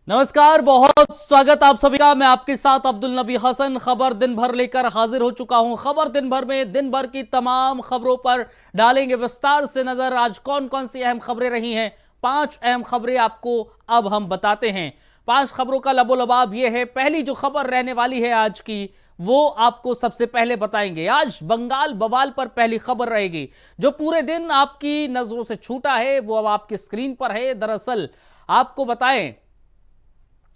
नमस्कार, बहुत स्वागत आप सभी का। मैं आपके साथ अब्दुल नबी हसन खबर दिन भर लेकर हाजिर हो चुका हूं। खबर दिन भर में दिन भर की तमाम खबरों पर डालेंगे विस्तार से नजर। आज कौन कौन सी अहम खबरें रही हैं, 5 अहम खबरें आपको अब हम बताते हैं। 5 खबरों का लबोलबाब यह है। पहली जो खबर रहने वाली है आज की, वो आपको सबसे पहले बताएंगे। आज बंगाल बवाल पर पहली खबर रहेगी, जो पूरे दिन आपकी नजरों से छूटा है वो अब आपकी स्क्रीन पर है। दरअसल आपको बताएं,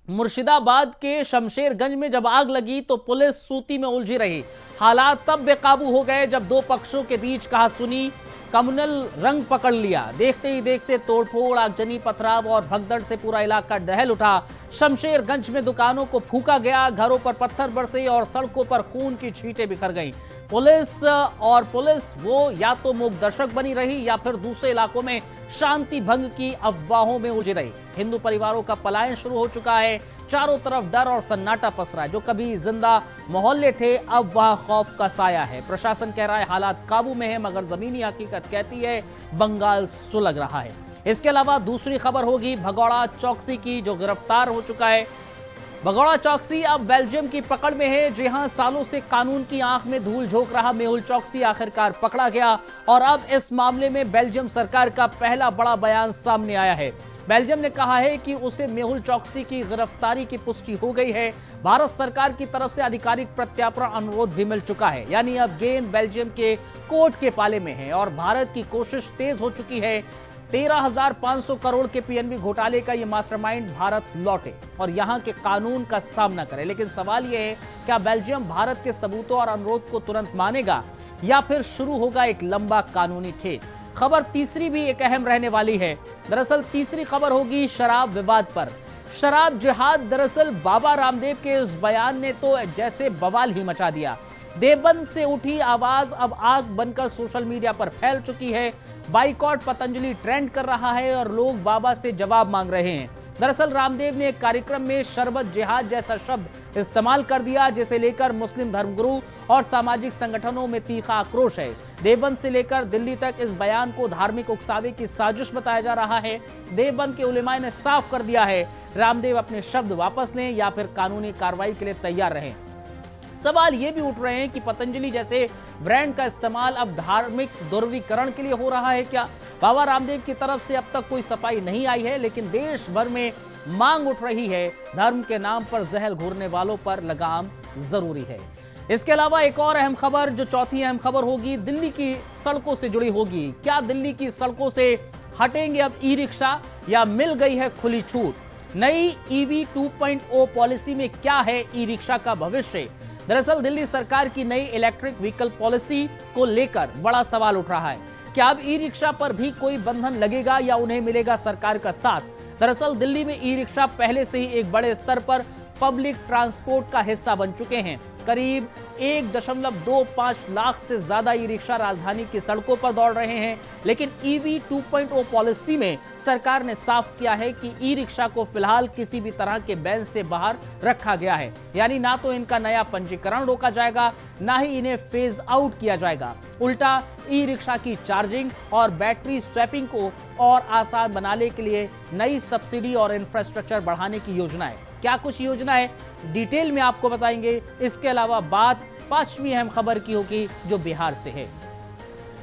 मुर्शिदाबाद के शमशेरगंज में जब आग लगी तो पुलिस सूती में उलझी रही। हालात तब बेकाबू हो गए जब दो पक्षों के बीच कहासुनी कम्युनल रंग पकड़ लिया। देखते ही देखते तोड़फोड़, आगजनी, पथराव और भगदड़ से पूरा इलाका दहल उठा। शमशेरगंज में दुकानों को फूंका गया, घरों पर पत्थर बरसे और सड़कों पर खून की छींटें बिखर गईं। पुलिस वो या तो मूक दर्शक बनी रही या फिर दूसरे इलाकों में शांति भंग की अफवाहों में उलझी रही। हिंदू परिवारों का पलायन शुरू हो चुका है। चारों तरफ डर और सन्नाटा पसरा है। जो कभी जिंदा मोहल्ले थे, अब वहां खौफ का साया है। प्रशासन कह रहा है हालात काबू में है, मगर जमीनी हकीकत कहती है बंगाल सुलग रहा है। इसके अलावा दूसरी खबर होगी भगौड़ा चौकसी की, जो गिरफ्तार हो चुका है। भगौड़ा चौकसी अब बेल्जियम की पकड़ में है। जहां सालों से कानून की आंख में धूल झोंक रहा मेहुल चौकसी आखिरकार पकड़ा गया और अब इस मामले में बेल्जियम सरकार का पहला बड़ा बयान सामने आया है। बेल्जियम ने कहा है कि उसे मेहुल चौकसी की गिरफ्तारी की पुष्टि हो गई है। भारत सरकार की तरफ से आधिकारिक प्रत्यार्पण अनुरोध भी मिल चुका है। यानी अब गेंद बेल्जियम के कोर्ट के पाले में है और भारत की कोशिश तेज हो चुकी है। 13,500 करोड़ के पीएनबी घोटाले का यह मास्टरमाइंड भारत लौटे और यहां के कानून का सामना करे। लेकिन सवाल यह है, क्या बेल्जियम भारत के सबूतों और अनुरोध को तुरंत मानेगा या फिर शुरू होगा एक लंबा कानूनी खेल। खबर तीसरी भी एक अहम रहने वाली है। दरअसल तीसरी खबर होगी शराब विवाद पर। शराब जिहाद, दरअसल बाबा रामदेव के इस बयान ने तो जैसे बवाल ही मचा दिया। देवबंद से उठी आवाज अब आग बनकर सोशल मीडिया पर फैल चुकी है। बाइकॉट पतंजलि ट्रेंड कर रहा है और लोग बाबा से जवाब मांग रहे हैं। दरअसल रामदेव ने एक कार्यक्रम में शरबत जिहाद जैसा शब्द इस्तेमाल कर दिया, जिसे लेकर मुस्लिम धर्मगुरु और सामाजिक संगठनों में तीखा आक्रोश है। देवबंद से लेकर दिल्ली तक इस बयान को धार्मिक उकसावे की साजिश बताया जा रहा है। देवबंद के उलेमाए ने साफ कर दिया है, रामदेव अपने शब्द वापस लें या फिर कानूनी कार्रवाई के लिए तैयार रहें। सवाल ये भी उठ रहे हैं कि पतंजलि जैसे ब्रांड का इस्तेमाल अब धार्मिक ध्रुवीकरण के लिए हो रहा है क्या। बाबा रामदेव की तरफ से अब तक कोई सफाई नहीं आई है, लेकिन देश भर में मांग उठ रही है, धर्म के नाम पर जहर घोरने वालों पर लगाम जरूरी है। इसके अलावा एक और अहम खबर, जो चौथी अहम खबर होगी, दिल्ली की सड़कों से जुड़ी होगी। क्या दिल्ली की सड़कों से हटेंगे अब ई रिक्शा या मिल गई है खुली छूट। नई ईवी 2.0 पॉलिसी में क्या है ई रिक्शा का भविष्य। दरअसल दिल्ली सरकार की नई इलेक्ट्रिक व्हीकल पॉलिसी को लेकर बड़ा सवाल उठ रहा है। क्या अब ई रिक्शा पर भी कोई बंधन लगेगा या उन्हें मिलेगा सरकार का साथ। दरअसल दिल्ली में ई रिक्शा पहले से ही एक बड़े स्तर पर पब्लिक ट्रांसपोर्ट का हिस्सा बन चुके हैं। करीब 1.25 लाख से ज्यादा ई रिक्शा राजधानी की सड़कों पर दौड़ रहे हैं। लेकिन ईवी 2.0 पॉलिसी में सरकार ने साफ किया है कि ई रिक्शा को फिलहाल किसी भी तरह के बैन से बाहर रखा गया है। यानी ना तो इनका नया पंजीकरण रोका जाएगा, ना ही इन्हें फेज आउट किया जाएगा। उल्टा ई रिक्शा की चार्जिंग और बैटरी स्वैपिंग को और आसान बनाने के लिए नई सब्सिडी और इंफ्रास्ट्रक्चर बढ़ाने की योजना है। क्या कुछ योजना है, डिटेल में आपको बताएंगे। इसके अलावा बात पांचवी अहम खबर की होगी, जो बिहार से है।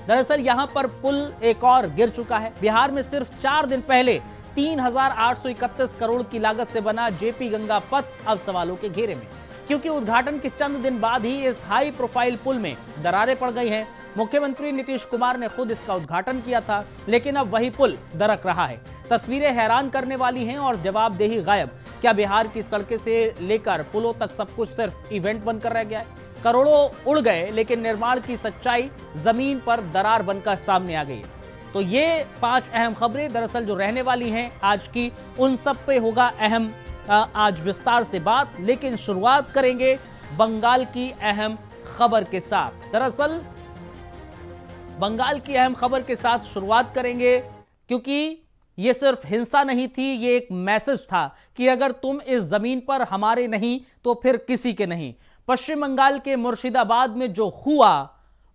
दरअसल यहां पर पुल एक और गिर चुका है। बिहार में सिर्फ 4 दिन पहले 3,831 करोड़ की लागत से बना जेपी गंगा पथ अब सवालों के घेरे में, क्योंकि उद्घाटन के चंद दिन बाद ही इस हाई प्रोफाइल पुल में दरारें पड़ गई हैं। मुख्यमंत्री नीतीश कुमार ने खुद इसका उद्घाटन किया था, लेकिन अब वही पुल दरक रहा है। तस्वीरें हैरान करने वाली हैं और जवाबदेही गायब। क्या बिहार की सड़कें से लेकर पुलों तक सब कुछ सिर्फ इवेंट बनकर रह गया है। करोड़ों उड़ गए, लेकिन निर्माण की सच्चाई जमीन पर दरार बनकर सामने आ गई है। तो ये 5 अहम खबरें दरअसल जो रहने वाली हैं आज की, उन सब पे होगा अहम आज विस्तार से बात। लेकिन शुरुआत करेंगे बंगाल की अहम खबर के साथ। दरअसल बंगाल की अहम खबर के साथ शुरुआत करेंगे, क्योंकि यह सिर्फ हिंसा नहीं थी, ये एक मैसेज था कि अगर तुम इस जमीन पर हमारे नहीं तो फिर किसी के नहीं। पश्चिम बंगाल के मुर्शिदाबाद में जो हुआ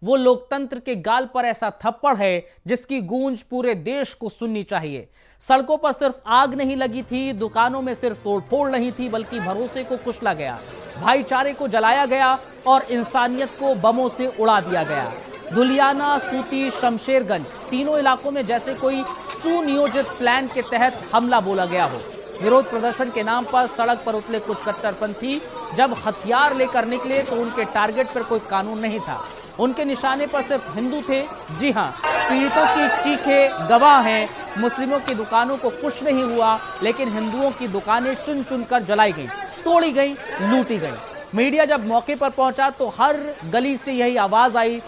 वो लोकतंत्र के गाल पर ऐसा थप्पड़ है जिसकी गूंज पूरे देश को सुननी चाहिए। सड़कों पर सिर्फ आग नहीं लगी थी, दुकानों में सिर्फ तोड़फोड़ नहीं थी, बल्कि भरोसे को कुचला गया, भाईचारे को जलाया गया और इंसानियत को बमों से उड़ा दिया गया। धुलियाना, सूती, शमशेरगंज, तीनों इलाकों में जैसे कोई सुनियोजित प्लान के तहत हमला बोला गया हो। विरोध प्रदर्शन के नाम पर सड़क पर उतरे कुछ कट्टरपंथी जब हथियार लेकर निकले तो उनके टारगेट पर कोई कानून नहीं था, उनके निशाने पर सिर्फ हिंदू थे। जी हां, पीड़ितों की चीखें गवाह हैं। मुस्लिमों की दुकानों को कुछ नहीं हुआ, लेकिन हिंदुओं की दुकानें चुन चुन कर जलाई गई, तोड़ी गई, लूटी गई। मीडिया जब मौके पर पहुंचा तो हर गली से यही आवाज आई,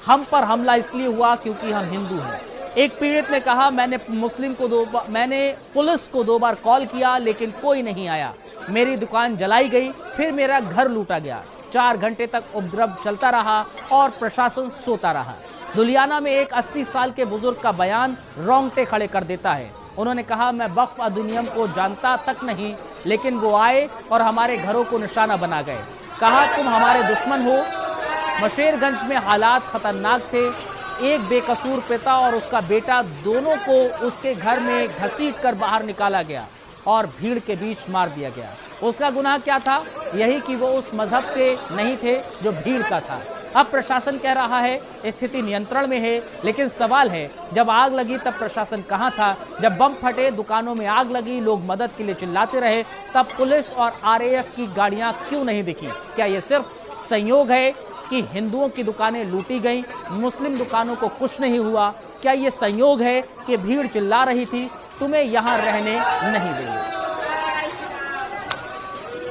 हम पर हमला इसलिए हुआ क्योंकि हम हिंदू हैं। एक पीड़ित ने कहा, मैंने पुलिस को 2 बार कॉल किया लेकिन कोई नहीं आया, मेरी दुकान जलाई गई, फिर मेरा घर लूटा गया। 4 घंटे तक उपद्रव चलता रहा और प्रशासन सोता रहा। धुलियाना में एक 80 साल के बुजुर्ग का बयान रोंगटे खड़े कर देता है। उन्होंने कहा, मैं वक्फ अधिनियम को जानता तक नहीं, लेकिन वो आए और हमारे घरों को निशाना बना गए। कहा, तुम हमारे दुश्मन हो। मशेरगंज में हालात खतरनाक थे। एक बेकसूर पिता और उसका बेटा दोनों को उसके घर में घसीटकर बाहर निकाला गया और भीड़ के बीच मार दिया गया। उसका गुनाह क्या था? यही कि वो उस मजहब के नहीं थे जो भीड़ का था। अब प्रशासन कह रहा है स्थिति नियंत्रण में है, लेकिन सवाल है, जब आग लगी तब प्रशासन कहां था? जब बम फटे, दुकानों में आग लगी, लोग मदद के लिए चिल्लाते रहे, तब पुलिस और आरएएफ की गाड़ियां क्यों नहीं दिखी? क्या ये सिर्फ संयोग है कि हिंदुओं की दुकानें लूटी गईं, मुस्लिम दुकानों को कुछ नहीं हुआ? क्या ये संयोग है कि भीड़ चिल्ला रही थी, तुम्हें यहां रहने नहीं देंगे?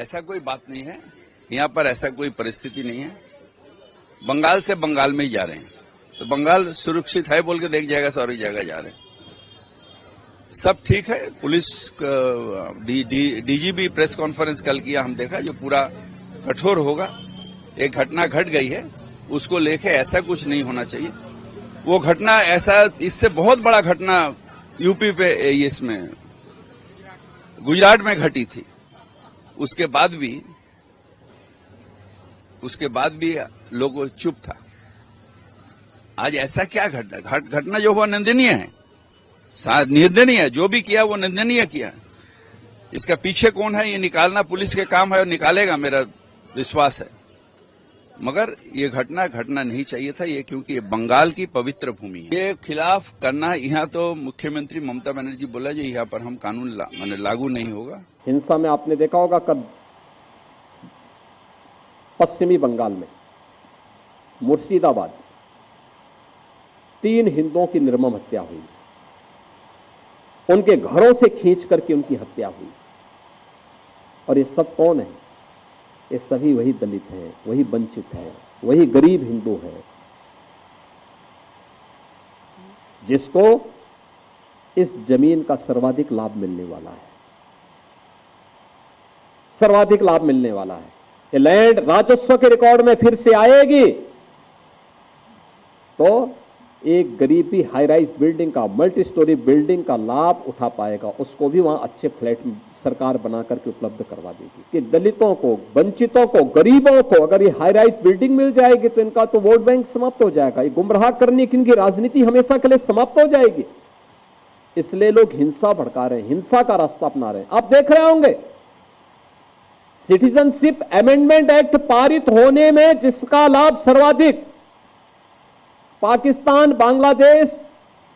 ऐसा कोई बात नहीं है, यहाँ पर ऐसा कोई परिस्थिति नहीं है। बंगाल से बंगाल में ही जा रहे हैं, तो बंगाल सुरक्षित है बोल के देख जाएगा, सारी जगह जा रहे हैं, सब ठीक है। पुलिस डीजीपी प्रेस कॉन्फ्रेंस कल किया, हम देखा, जो पूरा कठोर होगा। एक घटना घट गई है, उसको लेके ऐसा कुछ नहीं होना चाहिए। वो घटना ऐसा, इससे बहुत बड़ा घटना यूपी पे, इसमें गुजरात में घटी थी, उसके बाद भी लोग चुप था। आज ऐसा क्या घटना जो हुआ निंदनीय है, निंदनीय है, जो भी किया वो निंदनीय किया। इसका पीछे कौन है ये निकालना पुलिस के काम है और निकालेगा, मेरा विश्वास है। मगर ये घटना नहीं चाहिए था ये, क्योंकि ये बंगाल की पवित्र भूमि है। ये खिलाफ करना, यहाँ तो मुख्यमंत्री ममता बनर्जी बोला जो यहाँ पर हम कानून लागू नहीं होगा। हिंसा में आपने देखा होगा कब पश्चिमी बंगाल में मुर्शिदाबाद 3 हिंदुओं की निर्मम हत्या हुई, उनके घरों से खींच करके उनकी हत्या हुई। और ये सब कौन है? ये सभी वही दलित हैं, वही वंचित हैं, वही गरीब हिंदू हैं, जिसको इस जमीन का सर्वाधिक लाभ मिलने वाला है, सर्वाधिक लाभ मिलने वाला है। ये लैंड राजस्व के रिकॉर्ड में फिर से आएगी तो एक गरीब भी हाई राइज बिल्डिंग का, मल्टी स्टोरी बिल्डिंग का लाभ उठा पाएगा। उसको भी वहां अच्छे फ्लैट सरकार बना करके उपलब्ध करवा देगी कि दलितों को, वंचितों को, गरीबों को अगर ये हाई राइज बिल्डिंग मिल जाएगी तो इनका तो वोट बैंक समाप्त हो जाएगा। ये गुमराह करने की इनकी राजनीति हमेशा के लिए समाप्त हो जाएगी। इसलिए लोग हिंसा भड़का रहे हैं, हिंसा का रास्ता अपना रहे हैं। आप देख रहे होंगे सिटीजनशिप अमेंडमेंट एक्ट पारित होने में जिसका लाभ सर्वाधिक पाकिस्तान, बांग्लादेश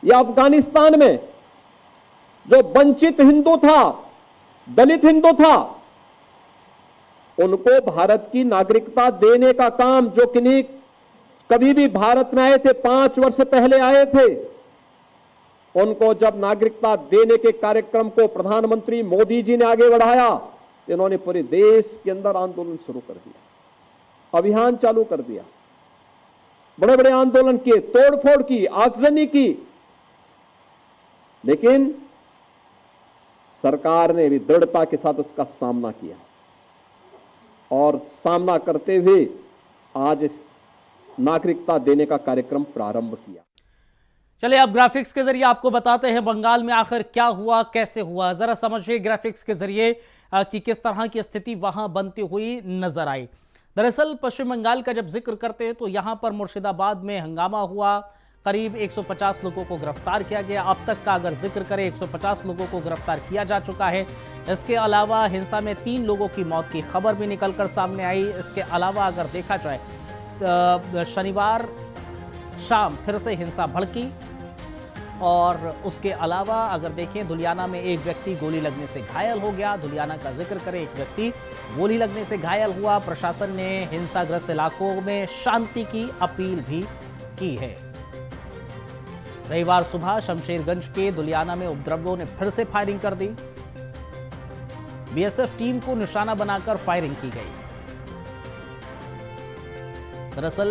या अफगानिस्तान में जो वंचित हिंदू था, दलित हिंदू था, उनको भारत की नागरिकता देने का काम, जो किन्हीं कभी भी भारत में आए थे, 5 वर्ष पहले आए थे, उनको जब नागरिकता देने के कार्यक्रम को प्रधानमंत्री मोदी जी ने आगे बढ़ाया, इन्होंने पूरे देश के अंदर आंदोलन शुरू कर दिया, अभियान चालू कर दिया, बड़े बड़े आंदोलन किए, तोड़फोड़ की, आगजनी की। लेकिन सरकार ने भी दृढ़ता के साथ उसका सामना किया और सामना करते हुए आज इस नागरिकता देने का कार्यक्रम प्रारंभ किया। चलिए अब ग्राफिक्स के जरिए आपको बताते हैं बंगाल में आखिर क्या हुआ, कैसे हुआ। जरा समझिए ग्राफिक्स के जरिए कि किस तरह की स्थिति वहां बनती हुई नजर आई। दरअसल पश्चिम बंगाल का जब जिक्र करते हैं तो यहां पर मुर्शिदाबाद में हंगामा हुआ, करीब 150 लोगों को गिरफ्तार किया गया। अब तक का अगर जिक्र करें 150 लोगों को गिरफ्तार किया जा चुका है। इसके अलावा हिंसा में 3 लोगों की मौत की खबर भी निकलकर सामने आई। इसके अलावा अगर देखा जाए शनिवार शाम फिर से हिंसा भड़की और उसके अलावा अगर देखें धुलियाना में एक व्यक्ति गोली लगने से घायल हो गया। धुलियाना का जिक्र करें, एक व्यक्ति गोली लगने से घायल हुआ। प्रशासन ने हिंसाग्रस्त इलाकों में शांति की अपील भी की है। रविवार सुबह शमशेरगंज के धुलियाना में उपद्रवियों ने फिर से फायरिंग कर दी। बीएसएफ टीम को निशाना बनाकर फायरिंग की गई। दरअसल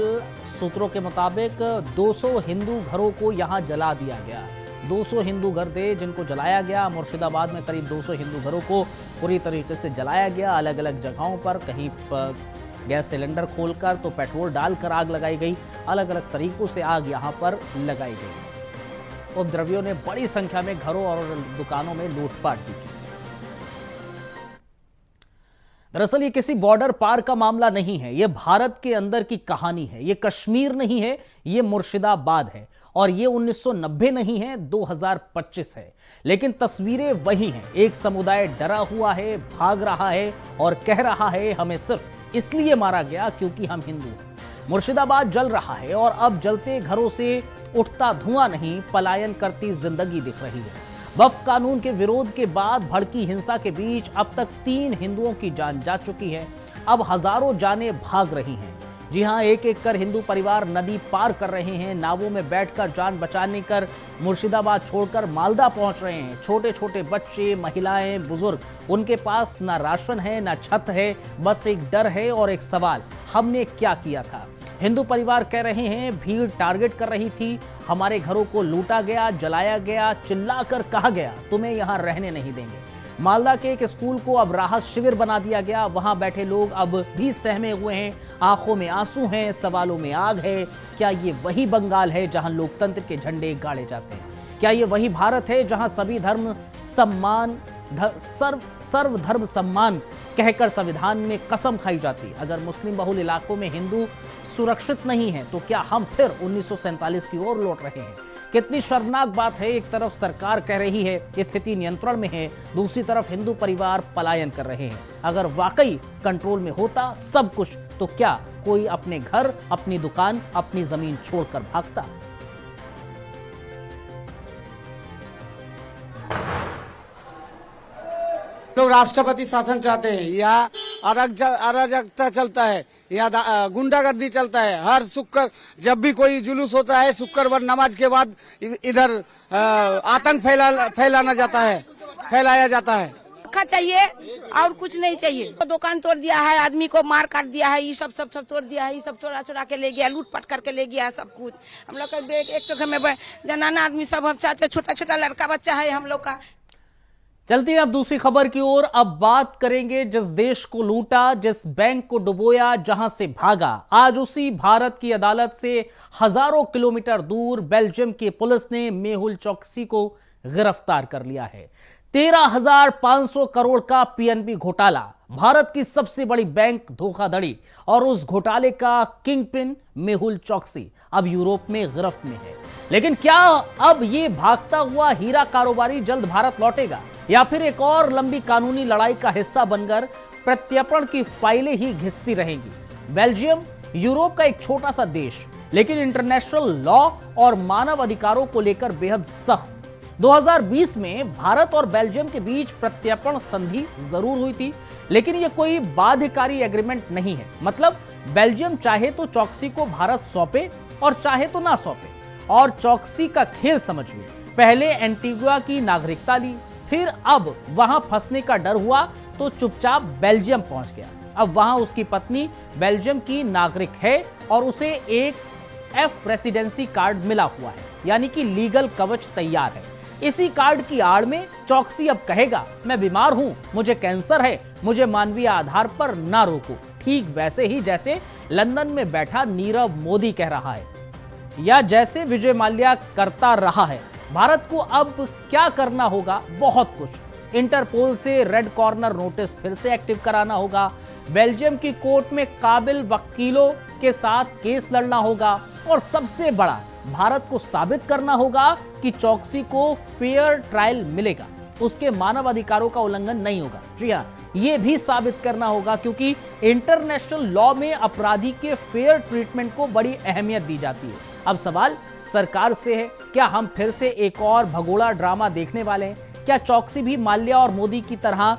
सूत्रों के मुताबिक 200 हिंदू घरों को यहां जला दिया गया। 200 हिंदू घर थे जिनको जलाया गया। मुर्शिदाबाद में करीब 200 हिंदू घरों को पूरी तरीके से जलाया गया। अलग अलग जगहों पर, कहीं पर गैस सिलेंडर खोलकर तो पेट्रोल डालकर आग लगाई गई। अलग अलग तरीकों से आग यहां पर लगाई गई। उपद्रवियों ने बड़ी संख्या में घरों और दुकानों में लूटपाट भी की। दरअसल ये किसी बॉर्डर पार का मामला नहीं है, ये भारत के अंदर की कहानी है। ये कश्मीर नहीं है, ये मुर्शिदाबाद है। और ये 1990 नहीं है, 2025 है। लेकिन तस्वीरें वही हैं। एक समुदाय डरा हुआ है, भाग रहा है और कह रहा है हमें सिर्फ इसलिए मारा गया क्योंकि हम हिंदू हैं। मुर्शिदाबाद जल रहा है और अब जलते घरों से उठता धुआं नहीं, पलायन करती जिंदगी दिख रही है। वक्फ कानून के विरोध के बाद भड़की हिंसा के बीच अब तक 3 हिंदुओं की जान जा चुकी है। अब हजारों जानें भाग रही हैं। जी हां, एक एक कर हिंदू परिवार नदी पार कर रहे हैं। नावों में बैठकर जान बचाने कर मुर्शिदाबाद छोड़कर मालदा पहुंच रहे हैं। छोटे छोटे बच्चे, महिलाएं, बुजुर्ग, उनके पास ना राशन है, ना छत है। बस एक डर है और एक सवाल, हमने क्या किया था। हिंदू परिवार कह रहे हैं भीड़ टारगेट कर रही थी, हमारे घरों को लूटा गया, जलाया गया, चिल्लाकर कहा गया तुम्हें यहां रहने नहीं देंगे। मालदा के एक स्कूल को अब राहत शिविर बना दिया गया। वहां बैठे लोग अब भी सहमे हुए हैं, आंखों में आंसू हैं, सवालों में आग है। क्या ये वही बंगाल है जहां लोकतंत्र के झंडे गाड़े जाते हैं? क्या ये वही भारत है जहां सभी धर्म सम्मान, सर्वधर्म सम्मान कहकर संविधान में कसम खाई जाती? अगर मुस्लिम बहुल इलाकों में हिंदू सुरक्षित नहीं है तो क्या हम फिर 1947 की ओर लौट रहे हैं? कितनी शर्मनाक बात है। एक तरफ सरकार कह रही है स्थिति नियंत्रण में है, दूसरी तरफ हिंदू परिवार पलायन कर रहे हैं। अगर वाकई कंट्रोल में होता सब कुछ तो क्या कोई अपने घर, अपनी दुकान, अपनी जमीन छोड़कर भागता? लोग राष्ट्रपति शासन चाहते हैं, यहाँ अराजकता चलता है, यहाँ गुंडागर्दी चलता है। हर शुक्र जब भी कोई जुलूस होता है, शुक्रवार नमाज के बाद इधर आतंक फैलाया जाता है। चाहिए और कुछ नहीं चाहिए। तो दुकान तोड़ दिया है, आदमी को मार काट दिया है, ये सब तोड़ दिया है, ये सब चोरा के ले गया, लूटपाट करके ले गया सब कुछ। हम लोग का एक तो घर में जनाना आदमी सब हम चाहते, छोटा छोटा लड़का बच्चा है हम लोग का। चलते हैं अब दूसरी खबर की ओर। अब बात करेंगे जिस देश को लूटा, जिस बैंक को डुबोया, जहां से भागा। आज उसी भारत की अदालत से हजारों किलोमीटर दूर बेल्जियम की पुलिस ने मेहुल चोकसी को गिरफ्तार कर लिया है। 13,500 करोड़ का पीएनबी घोटाला, भारत की सबसे बड़ी बैंक धोखाधड़ी और उस घोटाले का किंग पिन मेहुल चोकसी अब यूरोप में गिरफ्त में है। लेकिन क्या अब ये भागता हुआ हीरा कारोबारी जल्द भारत लौटेगा या फिर एक और लंबी कानूनी लड़ाई का हिस्सा बनकर प्रत्यर्पण की फाइलें ही घिसती रहेंगी? बेल्जियम यूरोप का एक छोटा सा देश, लेकिन इंटरनेशनल लॉ और मानव अधिकारों को लेकर बेहद सख्त। 2020 में भारत और बेल्जियम के बीच प्रत्यर्पण संधि जरूर हुई थी, लेकिन यह कोई बाध्यकारी एग्रीमेंट नहीं है। मतलब बेल्जियम चाहे तो चौकसी को भारत सौंपे और चाहे तो ना सौंपे। और चौकसी का खेल समझिए, पहले एंटीगुआ की नागरिकता ली, फिर अब वहां फंसने का डर हुआ तो चुपचाप बेल्जियम पहुंच गया। अब वहां उसकी पत्नी बेल्जियम की नागरिक है और उसे एक एफ रेसिडेंसी कार्ड मिला हुआ है, यानी कि लीगल कवच तैयार है। इसी कार्ड की आड़ में चौकसी अब कहेगा मैं बीमार हूं, मुझे कैंसर है, मुझे मानवीय आधार पर ना रोको। ठीक वैसे ही जैसे लंदन में बैठा नीरव मोदी कह रहा है या जैसे विजय माल्या करता रहा है। भारत को अब क्या करना होगा? बहुत कुछ। इंटरपोल से रेड कॉर्नर नोटिस फिर से एक्टिव कराना होगा, बेल्जियम की कोर्ट में काबिल वकीलों के साथ केस लड़ना होगा और सबसे बड़ा भारत को साबित करना होगा कि चौकसी को फेयर ट्रायल मिलेगा, उसके मानव अधिकारों का उल्लंघन नहीं होगा। जी हां, यह भी साबित करना होगा क्योंकि इंटरनेशनल लॉ में अपराधी के फेयर ट्रीटमेंट को बड़ी अहमियत दी जाती है। अब सवाल सरकार से है, क्या हम फिर से एक और भगोड़ा ड्रामा देखने वाले हैं? क्या चौकसी भी माल्या और मोदी की तरह,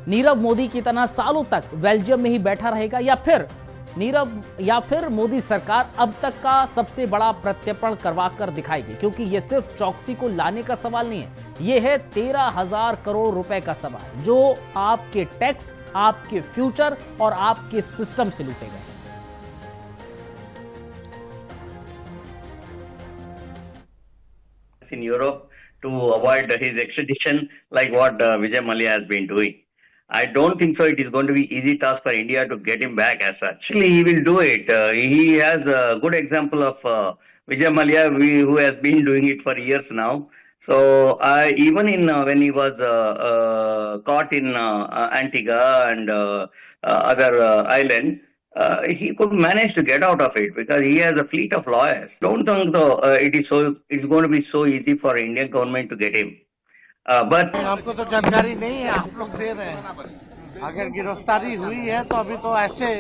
नीरव मोदी की तरह सालों तक बेल्जियम में ही बैठा रहेगा, या फिर मोदी सरकार अब तक का सबसे बड़ा प्रत्यर्पण करवा कर दिखाएगी? क्योंकि यह सिर्फ चौकसी को लाने का सवाल नहीं है, यह है 13,000 करोड़ रुपए का सवाल जो आपके टैक्स, आपके फ्यूचर और आपके सिस्टम से लूटे गए। In Europe to avoid his extradition, like what Vijay Mallya has been doing. I don't think so. It is going to be easy task for India to get him back as such. Actually, he will do it. He has a good example of Vijay Mallya, who has been doing it for years now. So even in when he was caught in Antigua and other island. He could manage to get out of it because he has a fleet of lawyers. Don't think though it's going to be so easy for Indian government to get him. But हमको तो जानकारी नहीं है, आप लोग दे रहे हैं। अगर गिरफ्तारी हुई है तो अभी तो ऐसे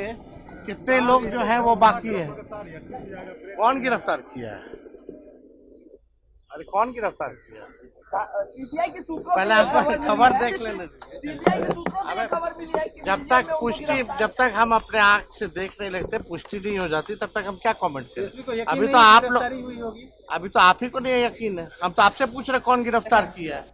कितने लोग जो हैं वो बाकी है। कौन गिरफ्तार किया है? अरे कौन गिरफ्तार किया? सीबीआई के सूत्रों पहले आपको खबर देख लेने। जब तक हम अपने आंख से देख नहीं लेते, पुष्टि नहीं हो जाती, तब तक हम क्या कमेंट करें? अभी तो आप लोग, अभी तो आप ही को नहीं यकीन है। हम तो आपसे पूछ रहे कौन गिरफ्तार किया है।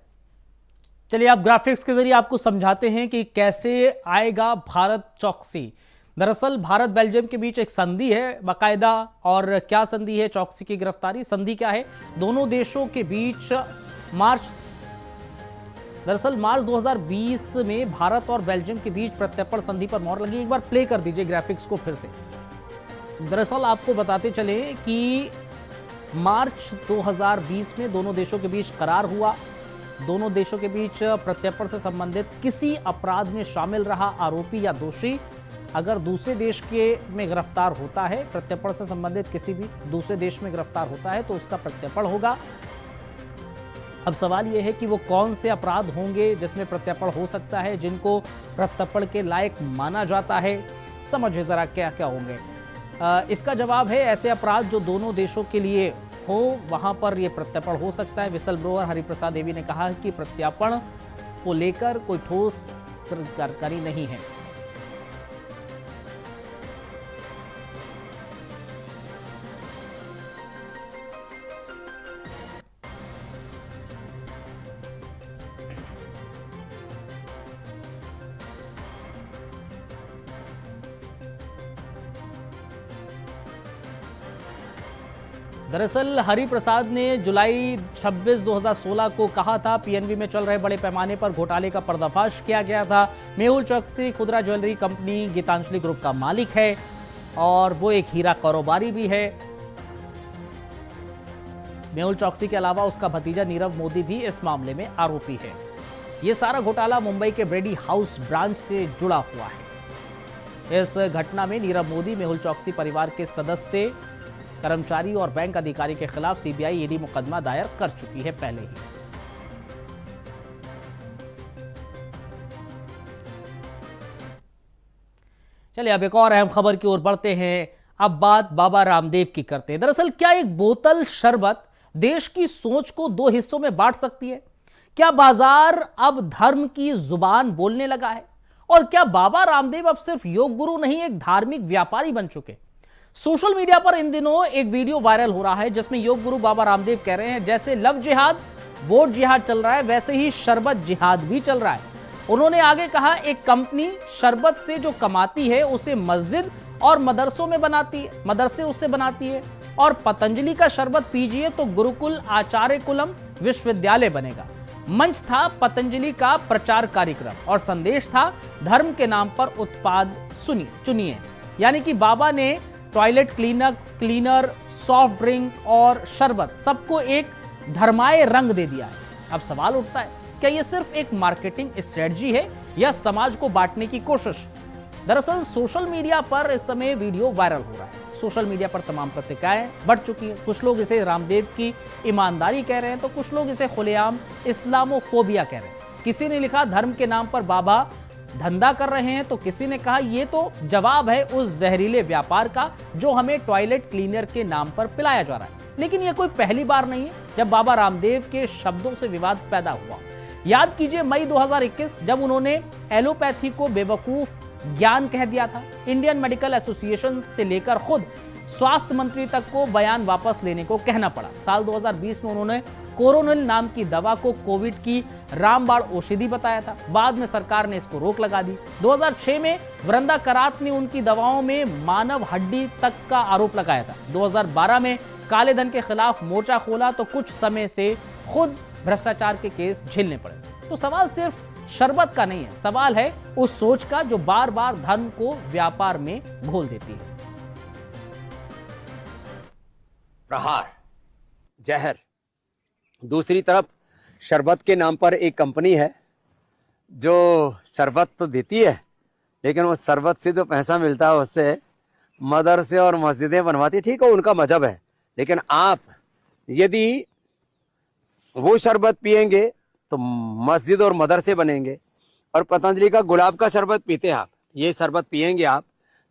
चलिए, आप ग्राफिक्स के जरिए आपको समझाते हैं कि कैसे आएगा भारत चौकसी। दरअसल भारत बेल्जियम के बीच एक संधि है बाकायदा, और क्या संधि है चौकसी की गिरफ्तारी? संधि क्या है? दोनों देशों के बीच मार्च 2020 में भारत और बेल्जियम के बीच प्रत्यर्पण संधि पर मोहर लगी। एक बार प्ले कर दीजिए ग्राफिक्स को फिर से। दरअसल आपको बताते चले कि मार्च 2020 में दोनों देशों के बीच करार हुआ। दोनों देशों के बीच प्रत्यर्पण से संबंधित किसी अपराध में शामिल रहा आरोपी या दोषी अगर दूसरे देश में गिरफ्तार होता है, प्रत्यर्पण से संबंधित किसी भी दूसरे देश में गिरफ्तार होता है तो उसका प्रत्यर्पण होगा। अब सवाल यह है कि वो कौन से अपराध होंगे जिसमें प्रत्यर्पण हो सकता है, जिनको प्रत्यर्पण के लायक माना जाता है। समझिए जरा क्या क्या होंगे। इसका जवाब है ऐसे अपराध जो दोनों देशों के लिए हो, वहां पर यह प्रत्यर्पण हो सकता है। विसल ब्रोअर हरिप्रसाद देवी ने कहा कि प्रत्यर्पण को लेकर कोई ठोस जानकारी नहीं है। दरअसल हरिप्रसाद ने जुलाई 26, 2016 को कहा था पीएनबी में चल रहे बड़े पैमाने पर घोटाले का पर्दाफाश किया गया था। मेहुल चौकसी खुदरा ज्वेलरी कंपनी गीतांजलि ग्रुप का मालिक है और वो एक हीरा कारोबारी भी है। मेहुल चौकसी के अलावा उसका भतीजा नीरव मोदी भी इस मामले में आरोपी है। यह सारा घोटाला मुंबई के ब्रेडी हाउस ब्रांच से जुड़ा हुआ है। इस घटना में नीरव मोदी, मेहुल चौकसी परिवार के सदस्य, कर्मचारी और बैंक अधिकारी के खिलाफ सीबीआई ईडी मुकदमा दायर कर चुकी है पहले ही। चलिए अब एक और अहम खबर की ओर बढ़ते हैं। अब बात बाबा रामदेव की करते हैं। दरअसल क्या एक बोतल शरबत देश की सोच को दो हिस्सों में बांट सकती है? क्या बाजार अब धर्म की जुबान बोलने लगा है? और क्या बाबा रामदेव अब सिर्फ योग गुरु नहीं, एक धार्मिक व्यापारी बन चुके? सोशल मीडिया पर इन दिनों एक वीडियो वायरल हो रहा है जिसमें योग गुरु बाबा रामदेव कह रहे हैं जैसे लव जिहाद, वोट जिहाद चल रहा है वैसे ही शरबत जिहाद भी चल रहा है। उन्होंने आगे कहा एक कंपनी शरबत से जो कमाती है उसे मस्जिद और मदरसे उससे बनाती है, और पतंजलि का शरबत पीजिए तो गुरुकुल आचार्य कुलम विश्वविद्यालय बनेगा। मंच था पतंजलि का प्रचार कार्यक्रम और संदेश था धर्म के नाम पर उत्पाद चुनिए। यानी कि बाबा ने टॉयलेट क्लीनर, सॉफ्ट ड्रिंक और शरबत सबको एक धर्माय रंग दे दिया है। अब सवाल उठता है क्या यह सिर्फ एक मार्केटिंग स्ट्रेटजी है या समाज को बांटने की कोशिश? दरअसल सोशल मीडिया पर इस समय वीडियो वायरल हो रहा है। सोशल मीडिया पर तमाम प्रतिक्रियाएं बढ़ चुकी हैं। कुछ लोग इसे रामदेव की ईमानदारी कह रहे हैं तो कुछ लोग इसे खुलेआम इस्लामोफोबिया कह रहे हैं। किसी ने लिखा धर्म के नाम पर बाबा धंधा कर रहे हैं, तो किसी ने कहा यह तो जवाब है उस जहरीले व्यापार का जो हमें टॉयलेट क्लीनर के नाम पर पिलाया जा रहा है। लेकिन यह कोई पहली बार नहीं है जब बाबा रामदेव के शब्दों से विवाद पैदा हुआ। याद कीजिए मई 2021 जब उन्होंने एलोपैथी को बेवकूफ ज्ञान कह दिया था। इंडियन मेडिकल एसोसिएशन से लेकर खुद स्वास्थ्य मंत्री तक को बयान वापस लेने को कहना पड़ा। साल 2020 में उन्होंने कोरोनिल नाम की दवा को कोविड की रामबाण औषधि बताया था। बाद में सरकार ने इसको रोक लगा दी। 2006 में वृंदा करात ने उनकी दवाओं में मानव हड्डी तक का आरोप लगाया था। 2012 में काले धन के खिलाफ मोर्चा खोला तो कुछ समय से खुद भ्रष्टाचार के केस झेलने पड़े। तो सवाल सिर्फ शरबत का नहीं है, सवाल है उस सोच का जो बार बार धर्म को व्यापार में घोल देती है। प्रहार, जहर। दूसरी तरफ शरबत के नाम पर एक कंपनी है जो शरबत तो देती है, लेकिन वो शरबत से जो पैसा मिलता है उससे मदरसे और मस्जिदें बनवाती। ठीक है, उनका मजहब है, लेकिन आप यदि वो शरबत पिएंगे तो मस्जिद और मदरसे बनेंगे। और पतंजलि का गुलाब का शरबत पीते हैं आप, ये शरबत पिएंगे आप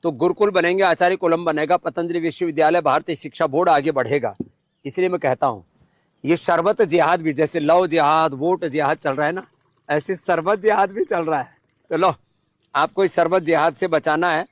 तो गुरुकुल बनेंगे, आचार्य कुलम बनेगा, पतंजलि विश्वविद्यालय, भारतीय शिक्षा बोर्ड आगे बढ़ेगा। इसलिए मैं कहता हूँ ये शरबत जिहाद भी, जैसे लव जिहाद, वोट जिहाद चल रहा है ना, ऐसे शरबत जिहाद भी चल रहा है। तो लो, आपको इस शरबत जिहाद से बचाना है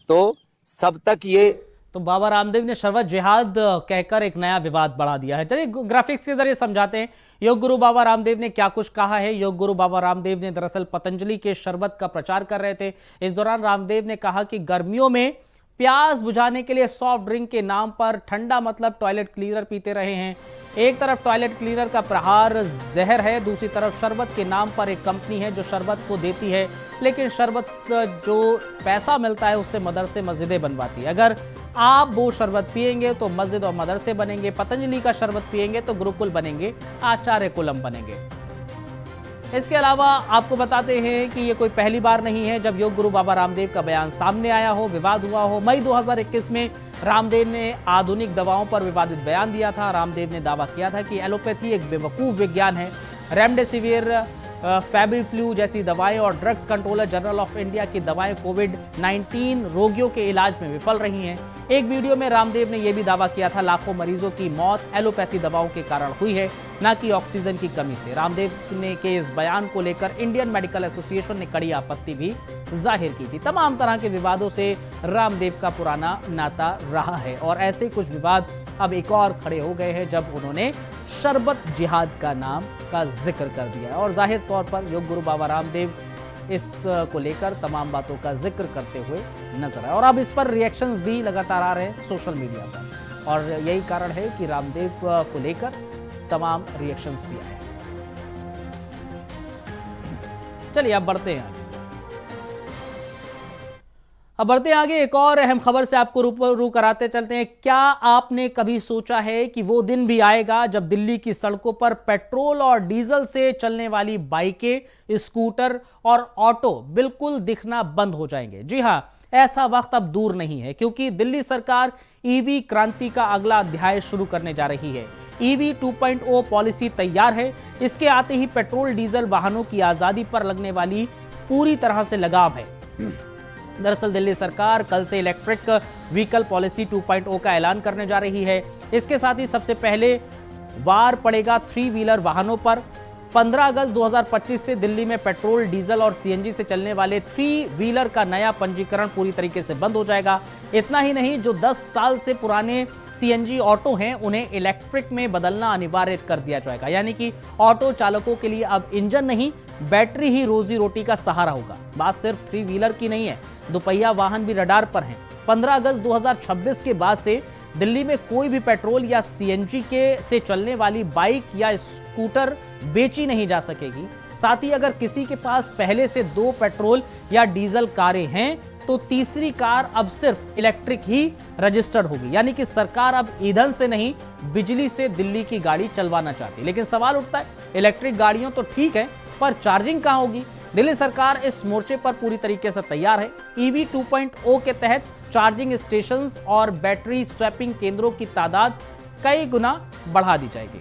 तो सब तक ये। तो बाबा रामदेव ने शरबत जिहाद कहकर एक नया विवाद बढ़ा दिया है। चलिए ग्राफिक्स के जरिए समझाते हैं योग गुरु बाबा रामदेव ने क्या कुछ कहा है। योग गुरु बाबा रामदेव ने दरअसल पतंजलि के शरबत का प्रचार कर रहे थे। इस दौरान रामदेव ने कहा कि गर्मियों में प्यास बुझाने के लिए सॉफ्ट ड्रिंक के नाम पर ठंडा मतलब टॉयलेट क्लीनर पीते रहे हैं। एक तरफ टॉयलेट क्लीनर का प्रहार जहर है, दूसरी तरफ शरबत के नाम पर एक कंपनी है जो शरबत को देती है, लेकिन शरबत जो पैसा मिलता है उससे मदरसे मस्जिदें बनवाती है। अगर आप वो शरबत पिएंगे तो मस्जिद और मदरसे बनेंगे, पतंजलि का शरबत पिएंगे तो गुरुकुल बनेंगे, आचार्य कुलम बनेंगे। इसके अलावा आपको बताते हैं कि ये कोई पहली बार नहीं है जब योग गुरु बाबा रामदेव का बयान सामने आया हो, विवाद हुआ हो। मई 2021 में रामदेव ने आधुनिक दवाओं पर विवादित बयान दिया था। रामदेव ने दावा किया था कि एलोपैथी एक बेवकूफ विज्ञान है। रेमडेसिविर, फैबीफ्लू जैसी दवाएं और drugs controller general of India की दवाएं कोविड-19 रोगियों के इलाज में विफल रही हैं। एक वीडियो में रामदेव ने यह भी दावा किया था लाखों मरीजों की मौत एलोपैथी दवाओं के कारण हुई है, न कि ऑक्सीजन की कमी से। रामदेव ने के इस बयान को लेकर इंडियन मेडिकल एसोसिएशन ने कड़ी आपत्ति भी जाहिर की थी। तमाम तरह के विवादों से रामदेव का पुराना नाता रहा है और ऐसे कुछ विवाद अब एक और खड़े हो गए हैं जब उन्होंने शरबत जिहाद का नाम का जिक्र कर दिया है। और जाहिर तौर पर योग गुरु बाबा रामदेव इस को लेकर तमाम बातों का जिक्र करते हुए नजर आए और अब इस पर रिएक्शंस भी लगातार आ रहे हैं सोशल मीडिया पर, और यही कारण है कि रामदेव को लेकर तमाम रिएक्शंस भी आए। चलिए अब बढ़ते हैं आगे। एक और अहम खबर से आपको रूबरू कराते चलते हैं। क्या आपने कभी सोचा है कि वो दिन भी आएगा जब दिल्ली की सड़कों पर पेट्रोल और डीजल से चलने वाली बाइकें, स्कूटर और ऑटो बिल्कुल दिखना बंद हो जाएंगे? जी हां, ऐसा वक्त अब दूर नहीं है, क्योंकि दिल्ली सरकार ईवी क्रांति का अगला अध्याय शुरू करने जा रही है। ईवी 2.0 पॉलिसी तैयार है। इसके आते ही पेट्रोल डीजल वाहनों की आजादी पर लगने वाली पूरी तरह से लगाम है। दरअसल दिल्ली सरकार कल से इलेक्ट्रिक व्हीकल पॉलिसी 2.0 का ऐलान करने जा रही है। इसके साथ ही सबसे पहले वार पड़ेगा 3 व्हीलर वाहनों पर। 15 अगस्त 2025 से दिल्ली में पेट्रोल, डीजल और सीएनजी से चलने वाले 3 व्हीलर का नया पंजीकरण पूरी तरीके से बंद हो जाएगा। इतना ही नहीं, जो 10 साल से पुराने सीएनजी ऑटो हैं उन्हें इलेक्ट्रिक में बदलना अनिवार्य कर दिया जाएगा। यानी कि ऑटो चालकों के लिए अब इंजन नहीं, बैटरी ही रोजी रोटी का सहारा होगा। बात सिर्फ 3 व्हीलर की नहीं है, दोपहिया वाहन भी रडार पर हैं। 15 अगस्त 2026 के बाद से दिल्ली में कोई भी पेट्रोल या सीएनजी के से चलने वाली बाइक या स्कूटर बेची नहीं जा सकेगी। साथ ही अगर किसी के पास पहले से 2 पेट्रोल या डीजल कारें हैं तो तीसरी कार अब सिर्फ इलेक्ट्रिक ही रजिस्टर्ड होगी। यानी कि सरकार अब ईंधन से नहीं, बिजली से दिल्ली की गाड़ी चलवाना चाहती है। लेकिन सवाल उठता है, इलेक्ट्रिक गाड़ियों तो ठीक है, पर चार्जिंग कहां होगी? दिल्ली सरकार इस मोर्चे पर पूरी तरीके से तैयार है। ईवी 2.0 के तहत चार्जिंग स्टेशंस और बैटरी स्वैपिंग केंद्रों की तादाद कई गुना बढ़ा दी जाएगी।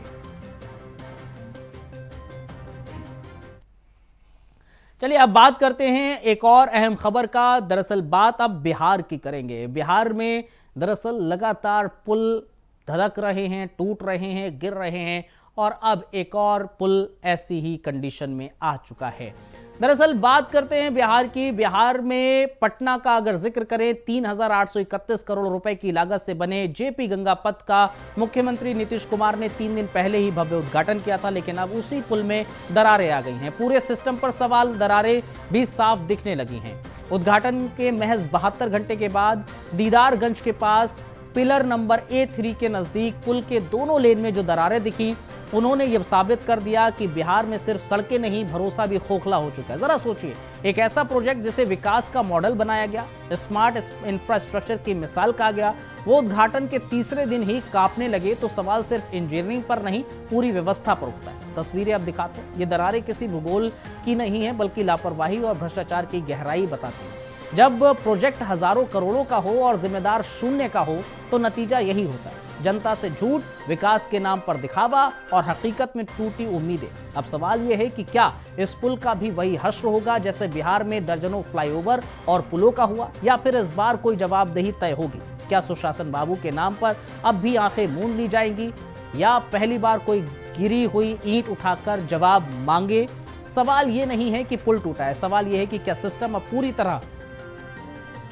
चलिए अब बात करते हैं एक और अहम खबर का। दरअसल बात अब बिहार की करेंगे। बिहार में दरअसल लगातार पुल धधक रहे हैं, टूट रहे हैं, गिर रहे हैं और अब एक और पुल ऐसी ही कंडीशन में आ चुका है। दरअसल बात करते हैं बिहार की। बिहार में पटना का अगर जिक्र करें, 3,831 करोड़ रुपए की लागत से बने जेपी गंगा पथ का मुख्यमंत्री नीतीश कुमार ने 3 दिन पहले ही भव्य उद्घाटन किया था, लेकिन अब उसी पुल में दरारें आ गई हैं। पूरे सिस्टम पर सवाल, दरारें भी साफ दिखने लगी हैं। उद्घाटन के महज 72 घंटे के बाद दीदारगंज के पास पिलर नंबर A3 के नजदीक पुल के दोनों लेन में जो दरारें दिखी, उन्होंने यह साबित कर दिया कि बिहार में सिर्फ सड़कें नहीं, भरोसा भी खोखला हो चुका है। जरा सोचिए, एक ऐसा प्रोजेक्ट जिसे विकास का मॉडल बनाया गया, स्मार्ट इंफ्रास्ट्रक्चर की मिसाल कहा गया, वो उद्घाटन के तीसरे दिन ही कांपने लगे, तो सवाल सिर्फ इंजीनियरिंग पर नहीं, पूरी व्यवस्था पर उठता है। तस्वीरें अब दिखाते हैं। ये दरारें किसी भूगोल की नहीं है, बल्कि लापरवाही और भ्रष्टाचार की गहराई बताती है। जब प्रोजेक्ट हजारों करोड़ों का हो और जिम्मेदार शून्य का हो, तो नतीजा यही होता है। जनता से झूठ, विकास के नाम पर दिखावा और हकीकत में टूटी उम्मीदें। अब सवाल यह है कि क्या इस पुल का भी वही हश्र होगा जैसे बिहार में दर्जनों फ्लाईओवर और पुलों का हुआ, या फिर इस बार कोई जवाबदेही तय होगी? क्या सुशासन बाबू के नाम पर अब भी आंखें मूंद ली जाएंगी, या पहली बार कोई गिरी हुई ईंट उठाकर जवाब मांगे? सवाल यह नहीं है कि पुल टूटा है, सवाल यह है कि क्या सिस्टम अब पूरी तरह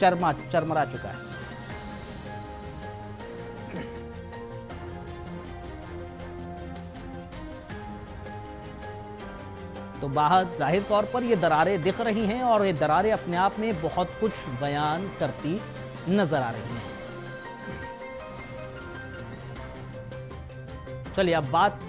चरमरा चुका है। तो बाहर जाहिर तौर पर ये दरारें दिख रही हैं और ये दरारें अपने आप में बहुत कुछ बयान करती नजर आ रही हैं। चलिए अब बात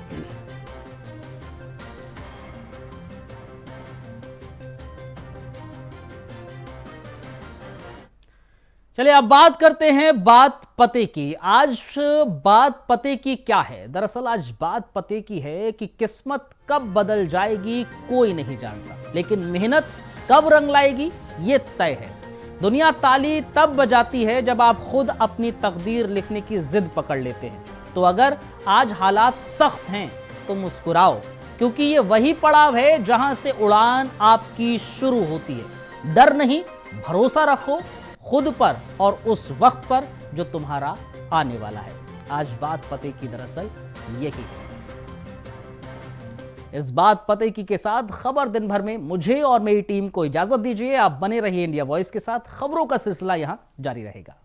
करते हैं बात पते की। आज बात पते की क्या है? दरअसल आज बात पते की है कि किस्मत कब बदल जाएगी कोई नहीं जानता, लेकिन मेहनत कब रंग लाएगी ये तय है। दुनिया ताली तब बजाती है जब आप खुद अपनी तकदीर लिखने की जिद पकड़ लेते हैं। तो अगर आज हालात सख्त हैं तो मुस्कुराओ, क्योंकि ये वही पड़ाव है जहां से उड़ान आपकी शुरू होती है। डर नहीं, भरोसा रखो खुद पर और उस वक्त पर जो तुम्हारा आने वाला है। आज बात पते की दरअसल यही है। इस बात पते की के साथ खबर दिन भर में मुझे और मेरी टीम को इजाजत दीजिए। आप बने रहिए इंडिया वॉइस के साथ। खबरों का सिलसिला यहां जारी रहेगा।